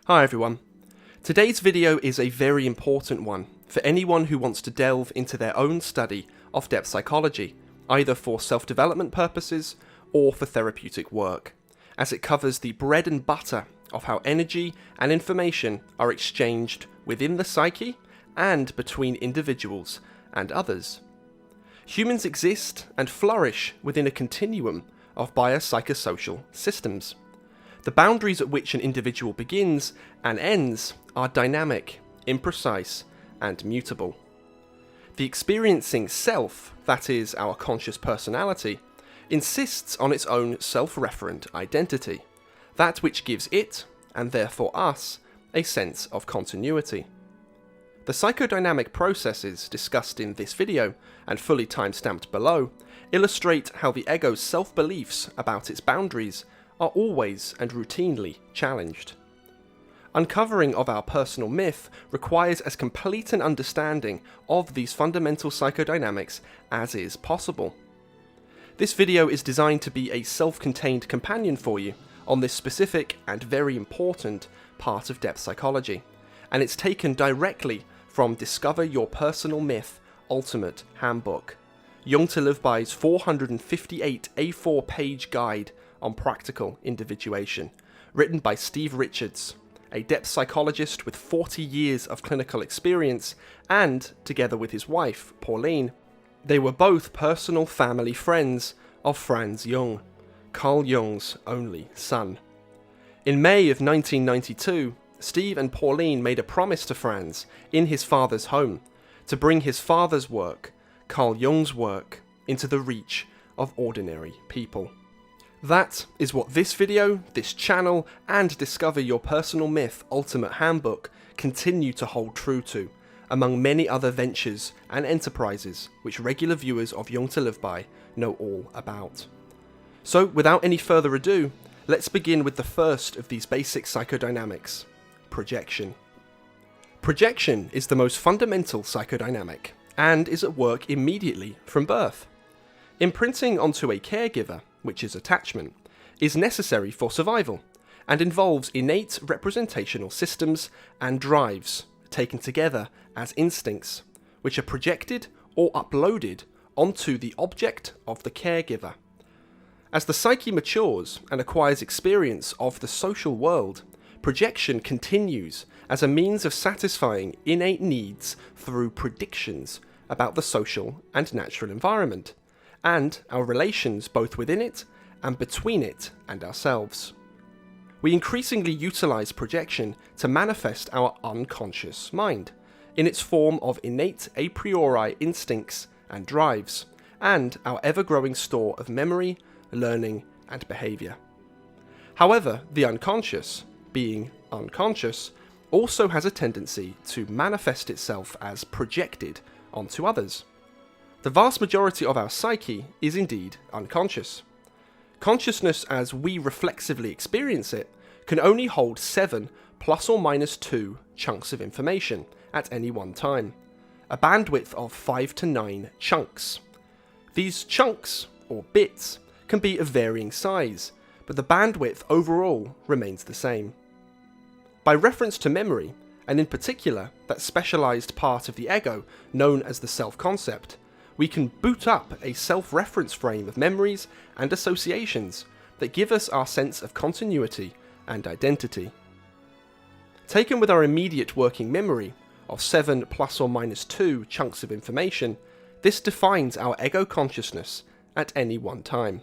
Hi everyone. Today's video is a very important one for anyone who wants to delve into their own study of depth psychology, either for self-development purposes or for therapeutic work, as it covers the bread and butter of how energy and information are exchanged within the psyche and between individuals and others. Humans exist and flourish within a continuum of biopsychosocial systems. The boundaries at which an individual begins and ends are dynamic, imprecise, and mutable. The experiencing self, that is, our conscious personality, insists on its own self-referent identity, that which gives it, and therefore us, a sense of continuity. The psychodynamic processes discussed in this video, and fully timestamped below, illustrate how the ego's self-beliefs about its boundaries are always and routinely challenged. Uncovering of our personal myth requires as complete an understanding of these fundamental psychodynamics as is possible. This video is designed to be a self-contained companion for you on this specific and very important part of depth psychology, and it's taken directly from Discover Your Personal Myth Ultimate Handbook, Jung To Live By's 458 A4 page guide on practical individuation, written by Steve Richards, a depth psychologist with 40 years of clinical experience, and, together with his wife, Pauline, they were both personal family friends of Franz Jung, Carl Jung's only son. In May of 1992, Steve and Pauline made a promise to Franz in his father's home to bring his father's work, Carl Jung's work, into the reach of ordinary people. That is what this video, this channel, and Discover Your Personal Myth Ultimate Handbook continue to hold true to, among many other ventures and enterprises which regular viewers of Jung To Live By know all about. So, without any further ado, let's begin with the first of these basic psychodynamics: projection. Projection is the most fundamental psychodynamic, and is at work immediately from birth. Imprinting onto a caregiver, which is attachment, is necessary for survival, and involves innate representational systems and drives, taken together as instincts, which are projected or uploaded onto the object of the caregiver. As the psyche matures and acquires experience of the social world, projection continues as a means of satisfying innate needs through predictions about the social and natural environment, and our relations both within it and between it and ourselves. We increasingly utilize projection to manifest our unconscious mind, in its form of innate a priori instincts and drives, and our ever-growing store of memory, learning, and behavior. However, the unconscious, being unconscious, also has a tendency to manifest itself as projected onto others. The vast majority of our psyche is indeed unconscious. Consciousness as we reflexively experience it can only hold 7 ± 2 chunks of information at any one time, a bandwidth of 5 to 9 chunks. These chunks, or bits, can be of varying size, but the bandwidth overall remains the same. By reference to memory, and in particular that specialized part of the ego known as the self-concept, we can boot up a self-reference frame of memories and associations that give us our sense of continuity and identity. Taken with our immediate working memory of 7 ± 2 chunks of information, this defines our ego consciousness at any one time.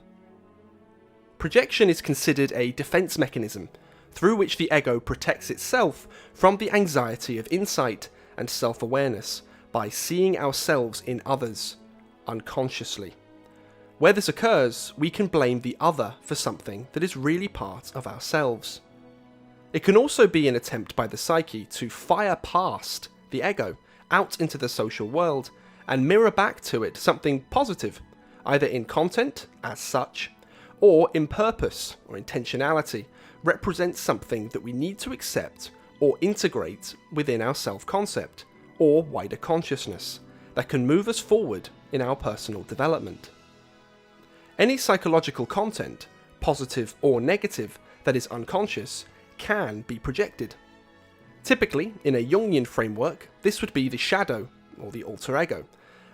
Projection is considered a defense mechanism through which the ego protects itself from the anxiety of insight and self-awareness by seeing ourselves in others, unconsciously. Where this occurs, we can blame the other for something that is really part of ourselves. It can also be an attempt by the psyche to fire past the ego out into the social world and mirror back to it something positive, either in content as such, or in purpose or intentionality, represents something that we need to accept or integrate within our self-concept or wider consciousness that can move us forward in our personal development. Any psychological content, positive or negative, that is unconscious, can be projected, Typically, in a Jungian framework, this would be the shadow, or the alter ego,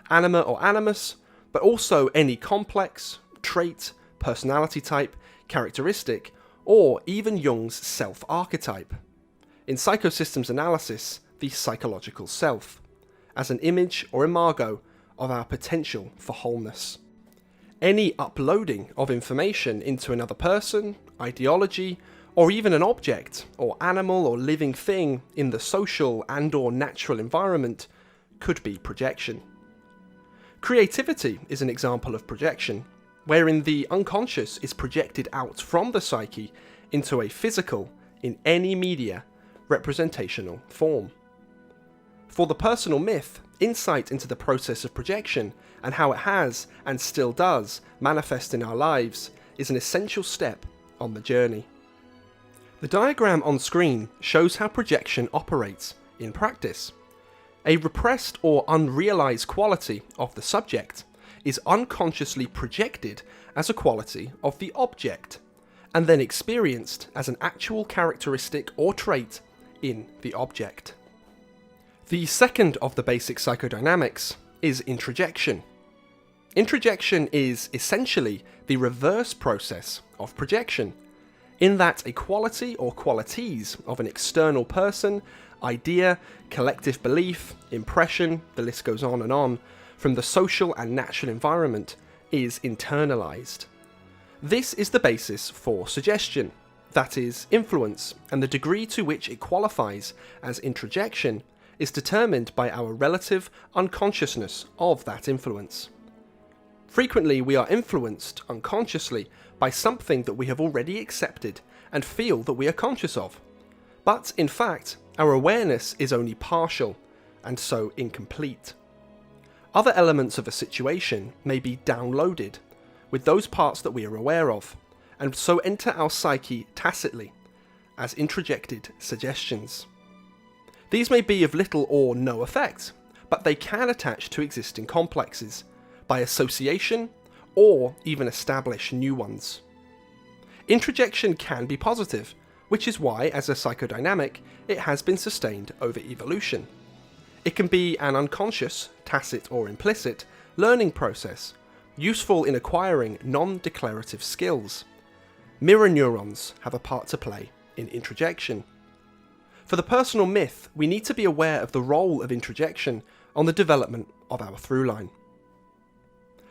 anima or animus, but also any complex, trait, personality type, characteristic, or even Jung's self-archetype. In psychosystems analysis, the psychological self, as an image or imago of our potential for wholeness. Any uploading of information into another person, ideology, or even an object, or animal or living thing in the social and/or natural environment could be projection. Creativity is an example of projection, wherein the unconscious is projected out from the psyche into a physical, in any media, representational form. For the personal myth, insight into the process of projection and how it has, and still does, manifest in our lives is an essential step on the journey. The diagram on screen shows how projection operates in practice. A repressed or unrealized quality of the subject is unconsciously projected as a quality of the object, and then experienced as an actual characteristic or trait in the object. The second of the basic psychodynamics is introjection. Introjection is essentially the reverse process of projection, in that a quality or qualities of an external person, idea, collective belief, impression, the list goes on, from the social and natural environment is internalized. This is the basis for suggestion, that is, influence, and the degree to which it qualifies as introjection is determined by our relative unconsciousness of that influence. Frequently we are influenced unconsciously by something that we have already accepted and feel that we are conscious of. But in fact, our awareness is only partial, and so incomplete. Other elements of a situation may be downloaded, with those parts that we are aware of, and so enter our psyche tacitly, as introjected suggestions. These may be of little or no effect, but they can attach to existing complexes, by association, or even establish new ones. Introjection can be positive, which is why, as a psychodynamic, it has been sustained over evolution. It can be an unconscious, tacit or implicit, learning process, useful in acquiring non-declarative skills. Mirror neurons have a part to play in introjection. For the personal myth, we need to be aware of the role of introjection on the development of our through line.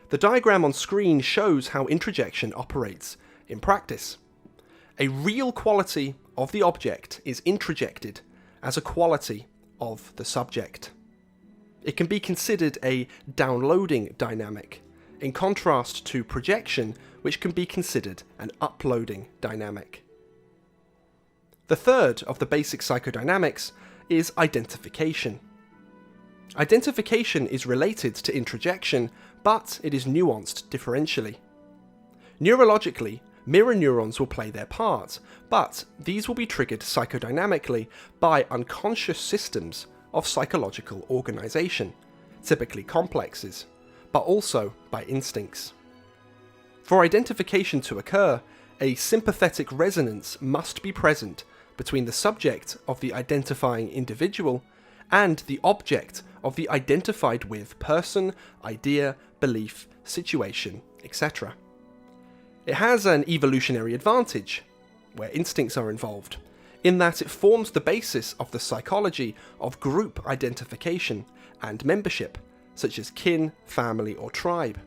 The diagram on screen shows how introjection operates in practice. A real quality of the object is introjected as a quality of the subject. It can be considered a downloading dynamic, in contrast to projection, which can be considered an uploading dynamic. The third of the basic psychodynamics is identification. Identification is related to introjection, but it is nuanced differentially. Neurologically, mirror neurons will play their part, but these will be triggered psychodynamically by unconscious systems of psychological organization, typically complexes, but also by instincts. For identification to occur, a sympathetic resonance must be present between the subject of the identifying individual and the object of the identified with person, idea, belief, situation, etc. It has an evolutionary advantage, where instincts are involved, in that it forms the basis of the psychology of group identification and membership, such as kin, family, or tribe.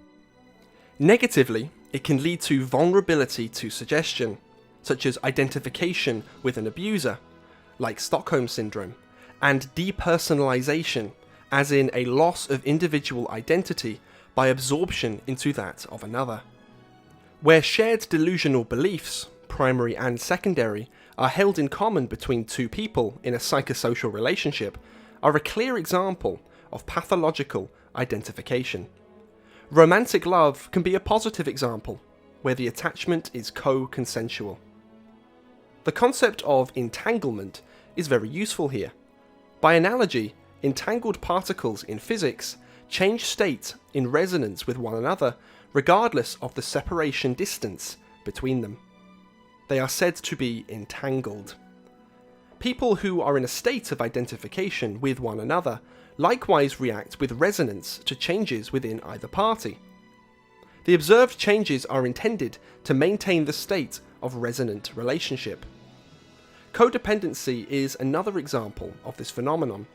Negatively, it can lead to vulnerability to suggestion, such as identification with an abuser, like Stockholm Syndrome, and depersonalization, as in a loss of individual identity by absorption into that of another. Where shared delusional beliefs, primary and secondary, are held in common between two people in a psychosocial relationship, are a clear example of pathological identification. Romantic love can be a positive example, where the attachment is co-consensual. The concept of entanglement is very useful here. By analogy, entangled particles in physics change state in resonance with one another, regardless of the separation distance between them. They are said to be entangled. People who are in a state of identification with one another likewise react with resonance to changes within either party. The observed changes are intended to maintain the state of resonant relationship. Codependency is another example of this phenomenon,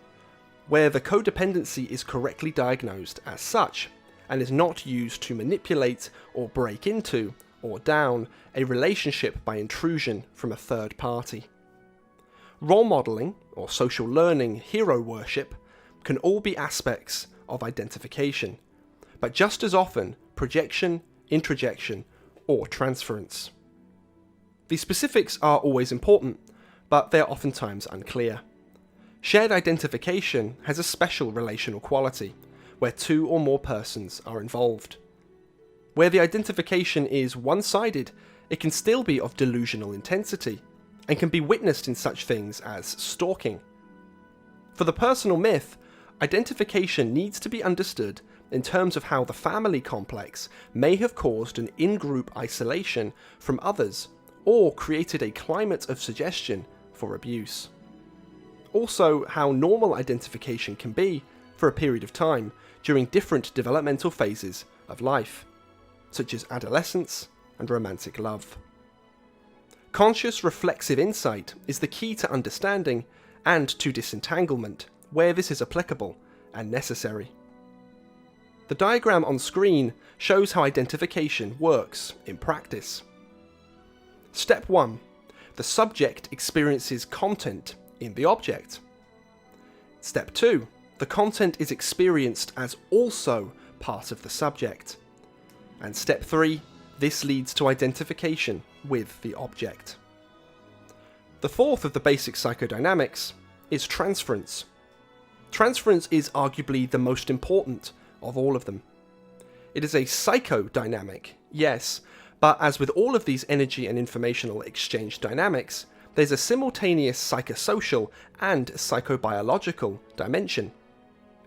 where the codependency is correctly diagnosed as such, and is not used to manipulate or break into or down a relationship by intrusion from a third party. Role modelling, or social learning, hero worship, can all be aspects of identification, but just as often projection, introjection, or transference. The specifics are always important, but they are oftentimes unclear. Shared identification has a special relational quality, where two or more persons are involved. Where the identification is one-sided, it can still be of delusional intensity, and can be witnessed in such things as stalking. For the personal myth, identification needs to be understood in terms of how the family complex may have caused an in-group isolation from others, or created a climate of suggestion for abuse. Also, how normal identification can be, for a period of time, during different developmental phases of life, such as adolescence and romantic love. Conscious reflexive insight is the key to understanding and to disentanglement, where this is applicable and necessary. The diagram on screen shows how identification works in practice. Step 1. The subject experiences content in the object. Step 2. The content is experienced as also part of the subject. And step 3. This leads to identification with the object. The fourth of the basic psychodynamics is transference. Transference is arguably the most important of all of them. It is a psychodynamic, yes, but as with all of these energy and informational exchange dynamics, there's a simultaneous psychosocial and psychobiological dimension.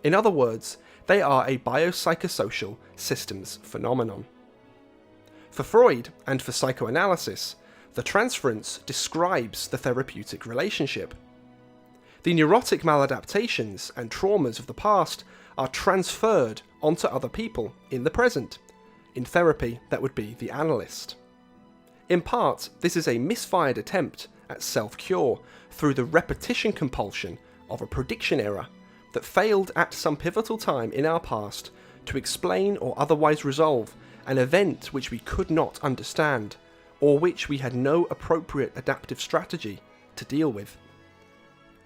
In other words, they are a biopsychosocial systems phenomenon. For Freud and for psychoanalysis, the transference describes the therapeutic relationship. The neurotic maladaptations and traumas of the past are transferred onto other people in the present. In therapy, that would be the analyst. In part, this is a misfired attempt at self-cure through the repetition compulsion of a prediction error that failed at some pivotal time in our past to explain or otherwise resolve an event which we could not understand, or which we had no appropriate adaptive strategy to deal with.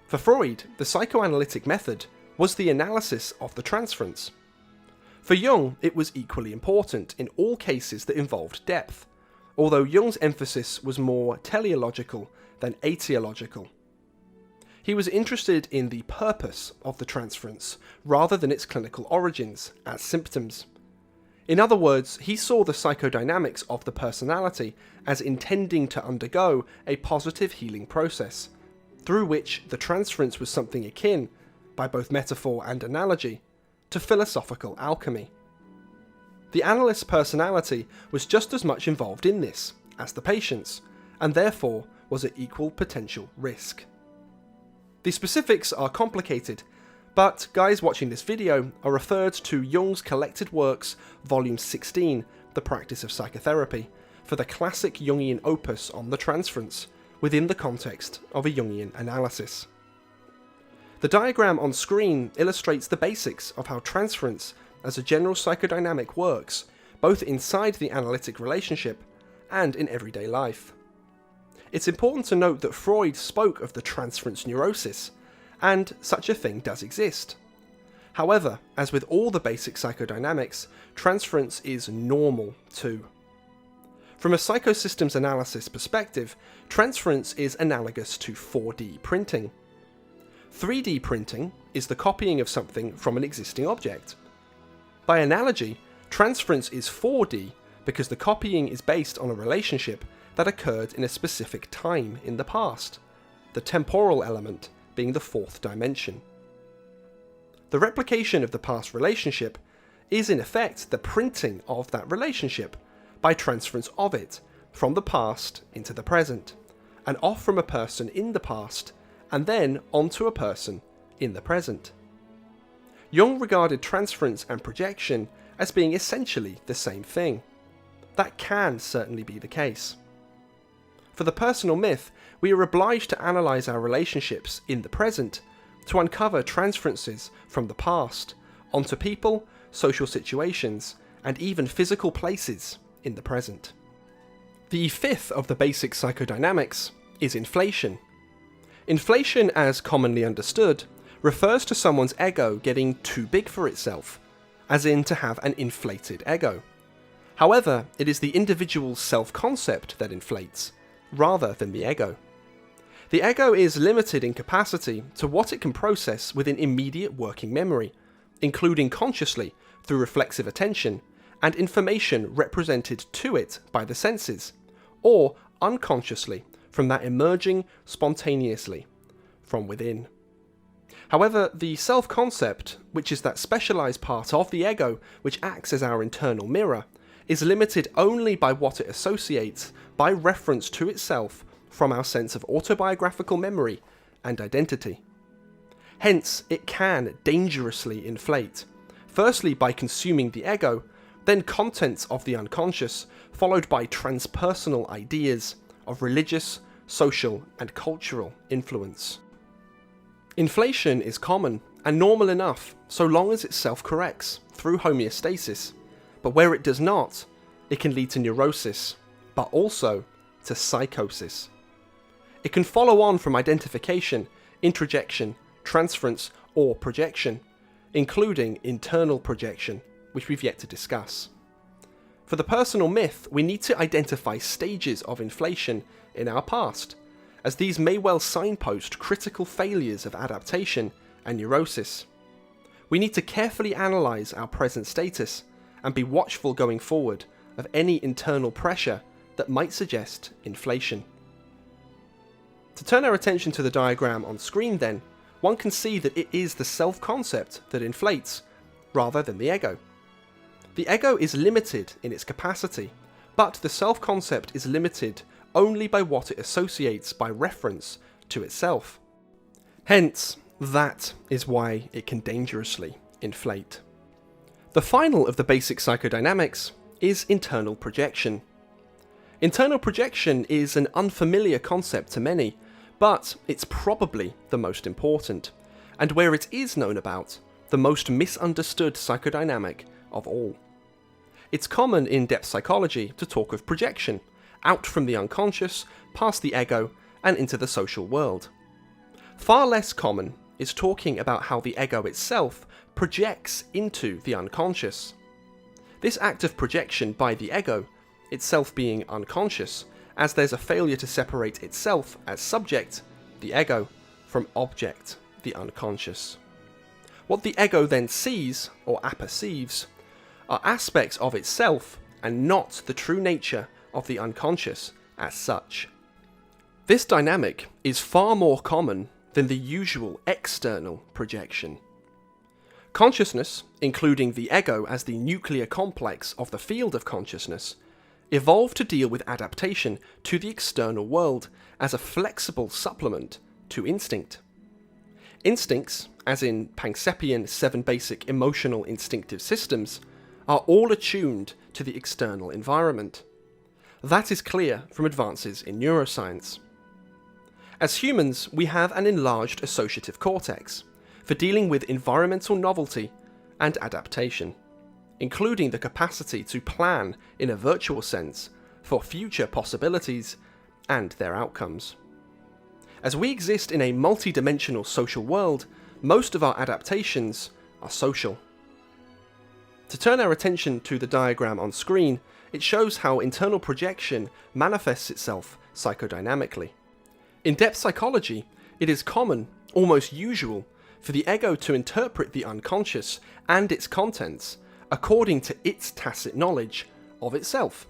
For Freud, the psychoanalytic method was the analysis of the transference. For Jung, it was equally important in all cases that involved depth, although Jung's emphasis was more teleological than etiological. He was interested in the purpose of the transference rather than its clinical origins as symptoms. In other words, he saw the psychodynamics of the personality as intending to undergo a positive healing process, through which the transference was something akin, by both metaphor and analogy, to philosophical alchemy. The analyst's personality was just as much involved in this as the patient's, and therefore was at equal potential risk. The specifics are complicated, but guys watching this video are referred to Jung's Collected Works, Volume 16, The Practice of Psychotherapy, for the classic Jungian opus on the transference, within the context of a Jungian analysis. The diagram on screen illustrates the basics of how transference as a general psychodynamic works, both inside the analytic relationship and in everyday life. It's important to note that Freud spoke of the transference neurosis, and such a thing does exist. However, as with all the basic psychodynamics, transference is normal too. From a psychosystems analysis perspective, transference is analogous to 4D printing. 3D printing is the copying of something from an existing object. By analogy, transference is 4D because the copying is based on a relationship that occurred in a specific time in the past, the temporal element being the fourth dimension. The replication of the past relationship is in effect the printing of that relationship by transference of it from the past into the present, and off from a person in the past and then onto a person in the present. Jung regarded transference and projection as being essentially the same thing. That can certainly be the case. For the personal myth, we are obliged to analyse our relationships in the present to uncover transferences from the past onto people, social situations, and even physical places in the present. The fifth of the basic psychodynamics is inflation. Inflation, as commonly understood, refers to someone's ego getting too big for itself, as in to have an inflated ego. However, it is the individual's self-concept that inflates, rather than the ego. The ego is limited in capacity to what it can process within immediate working memory, including consciously through reflexive attention and information represented to it by the senses, or unconsciously from that emerging spontaneously from within. However, the self-concept, which is that specialized part of the ego which acts as our internal mirror, is limited only by what it associates by reference to itself from our sense of autobiographical memory and identity. Hence, it can dangerously inflate, firstly by consuming the ego, then contents of the unconscious, followed by transpersonal ideas of religious, social, and cultural influence. Inflation is common and normal enough so long as it self-corrects through homeostasis, but where it does not, it can lead to neurosis, but also to psychosis. It can follow on from identification, introjection, transference, or projection, including internal projection, which we've yet to discuss. For the personal myth, we need to identify stages of inflation in our past, as these may well signpost critical failures of adaptation and neurosis. We need to carefully analyse our present status and be watchful going forward of any internal pressure that might suggest inflation. To turn our attention to the diagram on screen then, one can see that it is the self-concept that inflates, rather than the ego. The ego is limited in its capacity, but the self-concept is limited only by what it associates by reference to itself. Hence, that is why it can dangerously inflate. The final of the basic psychodynamics is internal projection. Internal projection is an unfamiliar concept to many, but it's probably the most important, and where it is known about, the most misunderstood psychodynamic of all. It's common in depth psychology to talk of projection, out from the unconscious, past the ego, and into the social world. Far less common is talking about how the ego itself projects into the unconscious. This act of projection by the ego, itself being unconscious, as there's a failure to separate itself as subject, the ego, from object, the unconscious. What the ego then sees, or apperceives, are aspects of itself and not the true nature of the unconscious as such. This dynamic is far more common than the usual external projection. Consciousness, including the ego as the nuclear complex of the field of consciousness, evolved to deal with adaptation to the external world as a flexible supplement to instinct. Instincts, as in Panksepian 7 basic emotional instinctive systems, are all attuned to the external environment. That is clear from advances in neuroscience. As humans, we have an enlarged associative cortex for dealing with environmental novelty and adaptation, including the capacity to plan in a virtual sense for future possibilities and their outcomes. As we exist in a multi-dimensional social world, most of our adaptations are social. To turn our attention to the diagram on screen, it shows how internal projection manifests itself psychodynamically. In depth psychology, it is common, almost usual, for the ego to interpret the unconscious and its contents according to its tacit knowledge of itself.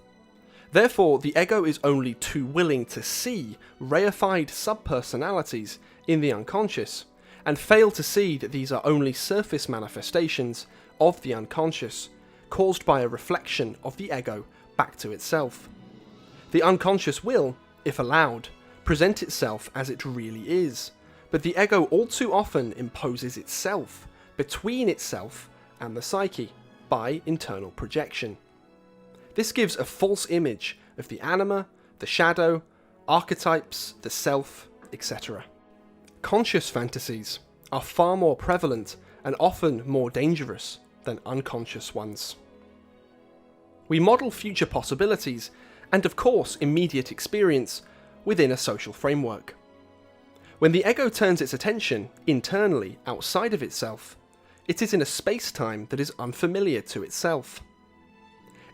Therefore, the ego is only too willing to see reified subpersonalities in the unconscious, and fail to see that these are only surface manifestations of the unconscious, caused by a reflection of the ego back to itself. The unconscious will, if allowed, present itself as it really is, But the ego all too often imposes itself between itself and the psyche by internal projection. This gives a false image of the anima, the shadow, archetypes, the self, etc. Conscious fantasies are far more prevalent and often more dangerous than unconscious ones. We model future possibilities and, of course, immediate experience within a social framework. When the ego turns its attention internally outside of itself, it is in a space-time that is unfamiliar to itself.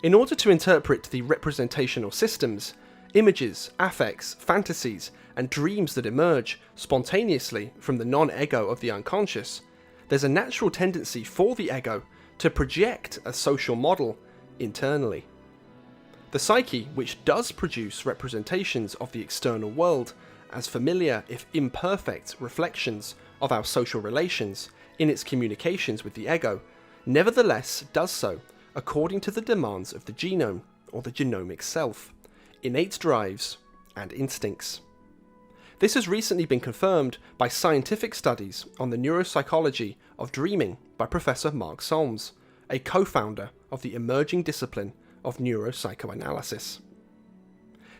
In order to interpret the representational systems, images, affects, fantasies, and dreams that emerge spontaneously from the non-ego of the unconscious, there's a natural tendency for the ego to project a social model internally. The psyche, which does produce representations of the external world as familiar if imperfect reflections of our social relations in its communications with the ego, nevertheless does so according to the demands of the genome, or the genomic self, innate drives and instincts. This has recently been confirmed by scientific studies on the neuropsychology of dreaming by Professor Mark Solms, a co-founder of the emerging discipline of neuropsychoanalysis.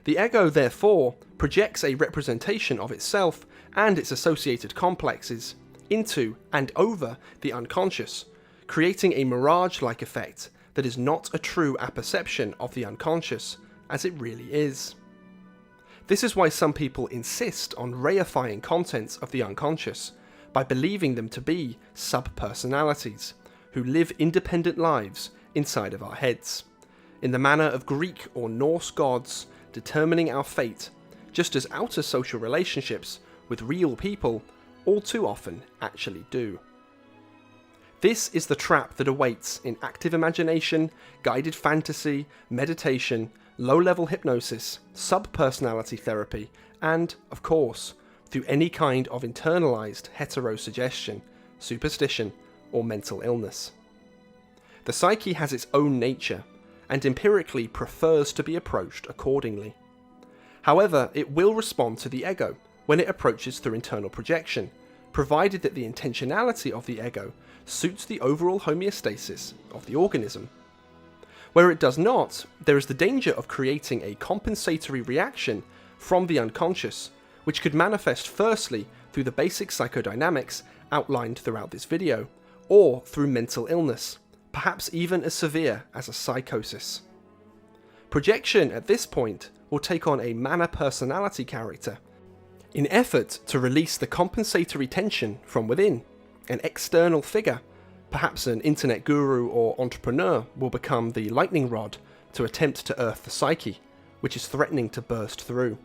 The ego, therefore, projects a representation of itself and its associated complexes into and over the unconscious, creating a mirage-like effect that is not a true apperception of the unconscious as it really is. This is why some people insist on reifying contents of the unconscious by believing them to be sub-personalities who live independent lives inside of our heads, in the manner of Greek or Norse gods determining our fate, just as outer social relationships with real people all too often actually do. This is the trap that awaits in active imagination, guided fantasy, meditation, low-level hypnosis, sub-personality therapy, and, of course, through any kind of internalized heterosuggestion, superstition, or mental illness. The psyche has its own nature, and empirically prefers to be approached accordingly. However, it will respond to the ego when it approaches through internal projection, provided that the intentionality of the ego suits the overall homeostasis of the organism. Where it does not, there is the danger of creating a compensatory reaction from the unconscious, which could manifest firstly through the basic psychodynamics outlined throughout this video, or through mental illness, perhaps even as severe as a psychosis. Projection at this point will take on a manner-personality character, in effort to release the compensatory tension from within. An external figure, perhaps an internet guru or entrepreneur, will become the lightning rod to attempt to earth the psyche, which is threatening to burst through.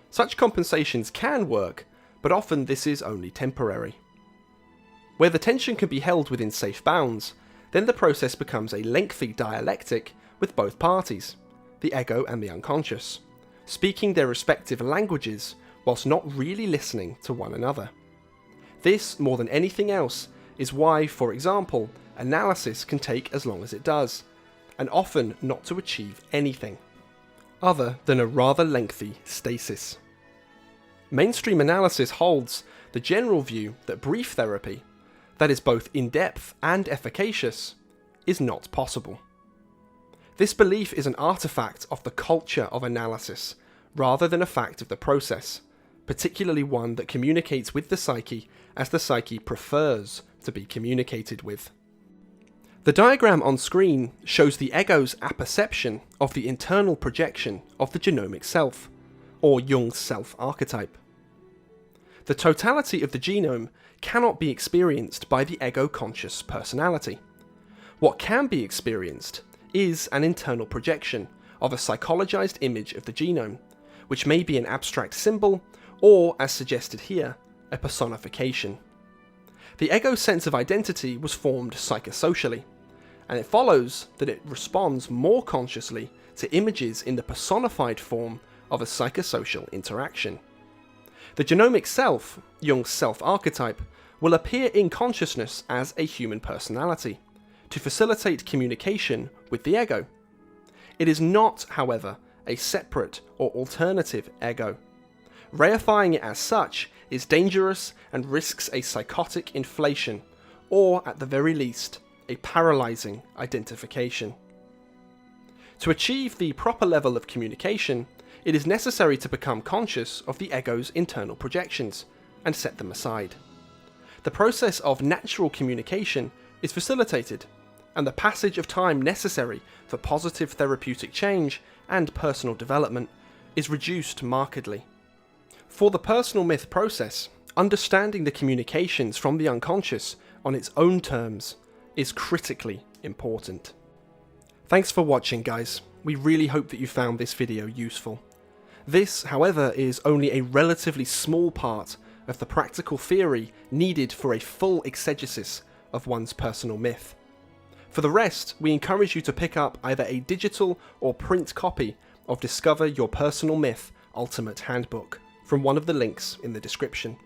Such compensations can work, but often this is only temporary. Where the tension can be held within safe bounds, then the process becomes a lengthy dialectic with both parties, the ego and the unconscious, speaking their respective languages whilst not really listening to one another. This, more than anything else, is why, for example, analysis can take as long as it does, and often not to achieve anything, other than a rather lengthy stasis. Mainstream analysis holds the general view that brief therapy, that is both in-depth and efficacious, is not possible. This belief is an artifact of the culture of analysis, rather than a fact of the process, particularly one that communicates with the psyche as the psyche prefers to be communicated with. The diagram on screen shows the ego's apperception of the internal projection of the genomic self, or Jung's self archetype. The totality of the genome cannot be experienced by the ego-conscious personality. What can be experienced is an internal projection of a psychologized image of the genome, which may be an abstract symbol, or, as suggested here, a personification. The ego's sense of identity was formed psychosocially, and it follows that it responds more consciously to images in the personified form of a psychosocial interaction. The genomic self, Jung's self-archetype, will appear in consciousness as a human personality, to facilitate communication with the ego. It is not, however, a separate or alternative ego. Reifying it as such is dangerous and risks a psychotic inflation, or at the very least, a paralyzing identification. To achieve the proper level of communication, it is necessary to become conscious of the ego's internal projections and set them aside. The process of natural communication is facilitated, and the passage of time necessary for positive therapeutic change and personal development is reduced markedly. For the personal myth process, understanding the communications from the unconscious on its own terms is critically important. Thanks for watching, guys. We really hope that you found this video useful. This, however, is only a relatively small part of the practical theory needed for a full exegesis of one's personal myth. For the rest, we encourage you to pick up either a digital or print copy of Discover Your Personal Myth Ultimate Handbook from one of the links in the description.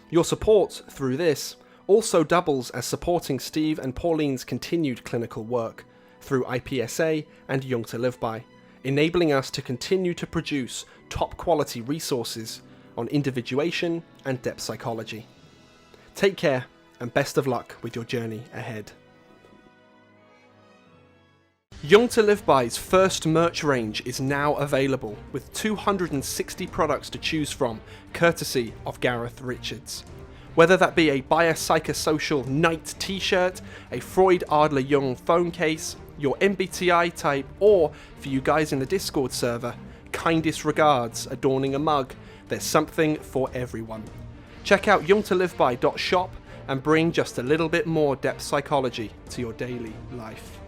Your support through this also doubles as supporting Steve and Pauline's continued clinical work through IPSA and Jung To Live By, enabling us to continue to produce top quality resources on individuation and depth psychology. Take care and best of luck with your journey ahead. Jung To Live By's first merch range is now available with 260 products to choose from, courtesy of Gareth Richards. Whether that be a biopsychosocial night t-shirt, a Freud Adler Jung phone case, your MBTI type, or, for you guys in the Discord server, kindest regards adorning a mug, there's something for everyone. Check out jungtoliveby.shop and bring just a little bit more depth psychology to your daily life.